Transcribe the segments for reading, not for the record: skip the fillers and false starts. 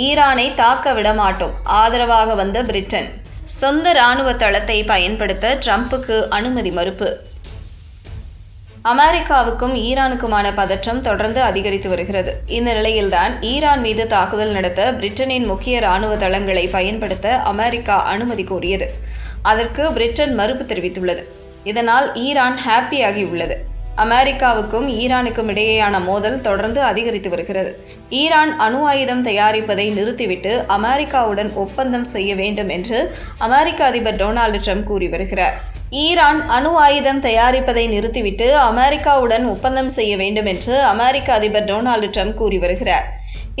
ஈரானை தாக்க விடமாட்டோம் ஆதரவாக வந்த பிரிட்டன். சொந்த இராணுவ தளத்தை பயன்படுத்த ட்ரம்புக்கு அனுமதி மறுப்பு. அமெரிக்காவுக்கும் ஈரானுக்குமான பதற்றம் தொடர்ந்து அதிகரித்து வருகிறது. இந்த நிலையில்தான் ஈரான் மீது தாக்குதல் நடத்த பிரிட்டனின் முக்கிய இராணுவ தளங்களை பயன்படுத்த அமெரிக்கா அனுமதி கோரியது. அதற்கு பிரிட்டன் மறுப்பு தெரிவித்துள்ளது. இதனால் ஈரான் ஹாப்பியாகியுள்ளது. அமெரிக்காவுக்கும் ஈரானுக்கும் இடையேயான மோதல் தொடர்ந்து அதிகரித்து வருகிறது. ஈரான் அணு ஆயுதம் தயாரிப்பதை நிறுத்திவிட்டு அமெரிக்காவுடன் ஒப்பந்தம் செய்ய வேண்டும் என்று அமெரிக்க அதிபர் டொனால்டு ட்ரம்ப் கூறி வருகிறார். ஈரான் அணு ஆயுதம் தயாரிப்பதை நிறுத்திவிட்டு அமெரிக்காவுடன் ஒப்பந்தம் செய்ய வேண்டும் என்று அமெரிக்க அதிபர் டொனால்டு ட்ரம்ப் கூறி வருகிறார்.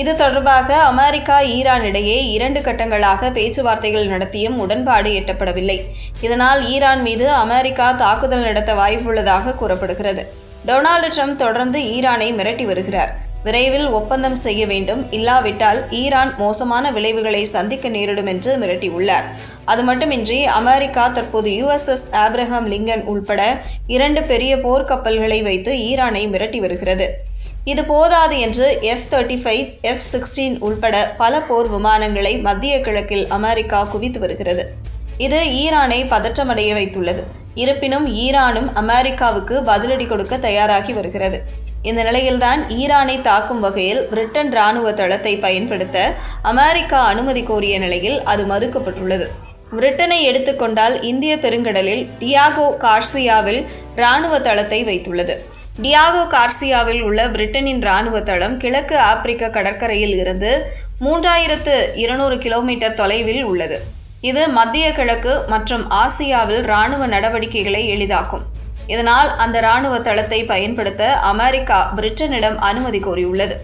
இது தொடர்பாக அமெரிக்கா ஈரான் இடையே 2 கட்டங்களாக பேச்சுவார்த்தைகள் நடத்தியும் உடன்பாடு எட்டப்படவில்லை. இதனால் ஈரான் மீது அமெரிக்கா தாக்குதல் நடத்த வாய்ப்புள்ளதாக கூறப்படுகிறது. டொனால்டு ட்ரம்ப் தொடர்ந்து ஈரானை மிரட்டி வருகிறார். விரைவில் ஒப்பந்தம் செய்ய வேண்டும், இல்லாவிட்டால் ஈரான் மோசமான விளைவுகளை சந்திக்க நேரிடும் என்று மிரட்டியுள்ளார். அது மட்டுமின்றி அமெரிக்கா தற்போது USS ஆப்ரஹாம் லிங்கன் உள்பட 2 பெரிய போர்க்கப்பல்களை வைத்து ஈரானை மிரட்டி வருகிறது. இது போதாது என்று F-35, F-16 உள்பட பல போர் விமானங்களை மத்திய கிழக்கில் அமெரிக்கா குவித்து வருகிறது. இது ஈரானை பதற்றமடைய வைத்துள்ளது. இருப்பினும் ஈரானும் அமெரிக்காவுக்கு பதிலடி கொடுக்க தயாராகி வருகிறது. இந்த நிலையில்தான் ஈரானை தாக்கும் வகையில் பிரிட்டன் இராணுவ தளத்தை பயன்படுத்த அமெரிக்கா அனுமதி கோரிய நிலையில் அது மறுக்கப்பட்டுள்ளது. பிரிட்டனை எடுத்துக்கொண்டால் இந்திய பெருங்கடலில் டியாகோ கார்சியாவில் இராணுவ தளத்தை வைத்துள்ளது. டியாகோ கார்சியாவில் உள்ள பிரிட்டனின் இராணுவ தளம் கிழக்கு ஆப்பிரிக்க கடற்கரையில் இருந்து 3200 கிலோமீட்டர் தொலைவில் உள்ளது. இது மத்திய கிழக்கு மற்றும் ஆசியாவில் இராணுவ நடவடிக்கைகளை எளிதாக்கும். இதனால் அந்த இராணுவ தளத்தை பயன்படுத்த அமெரிக்கா பிரிட்டனிடம் அனுமதி கோரியுள்ளது.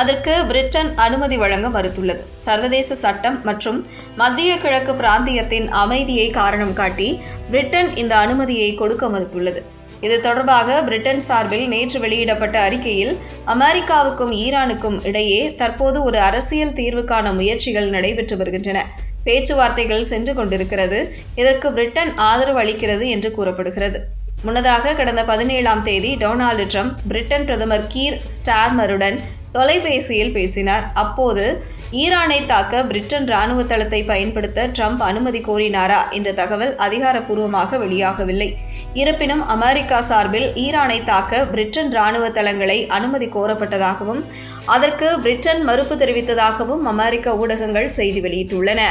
அதற்கு பிரிட்டன் அனுமதி வழங்க மறுத்துள்ளது. சர்வதேச சட்டம் மற்றும் மத்திய கிழக்கு பிராந்தியத்தின் அமைதியை காரணம் காட்டி பிரிட்டன் இந்த அனுமதியை கொடுக்க மறுத்துள்ளது. இது தொடர்பாக பிரிட்டன் சார்பில் நேற்று வெளியிடப்பட்ட அறிக்கையில் அமெரிக்காவுக்கும் ஈரானுக்கும் இடையே தற்போது ஒரு அரசியல் தீர்வுக்கான முயற்சிகள் நடைபெற்று வருகின்றன. பேச்சுவார்த்தைகள் சென்று கொண்டிருக்கிறது. இதற்கு பிரிட்டன் ஆதரவு அளிக்கிறது என்று கூறப்படுகிறது. முன்னதாக கடந்த 17ஆம் தேதி டொனால்டு ட்ரம்ப் பிரிட்டன் பிரதமர் கீர் ஸ்டார்மருடன் தொலைபேசியில் பேசினார். அப்போது ஈரானை தாக்க பிரிட்டன் இராணுவ தளத்தை பயன்படுத்த ட்ரம்ப் அனுமதி கோரினாரா என்ற தகவல் அதிகாரப்பூர்வமாக வெளியாகவில்லை. இருப்பினும் அமெரிக்கா சார்பில் ஈரானை தாக்க பிரிட்டன் இராணுவ தளங்களை அனுமதி கோரப்பட்டதாகவும் அதற்கு பிரிட்டன் மறுப்பு தெரிவித்ததாகவும் அமெரிக்க ஊடகங்கள் செய்தி வெளியிட்டுள்ளன.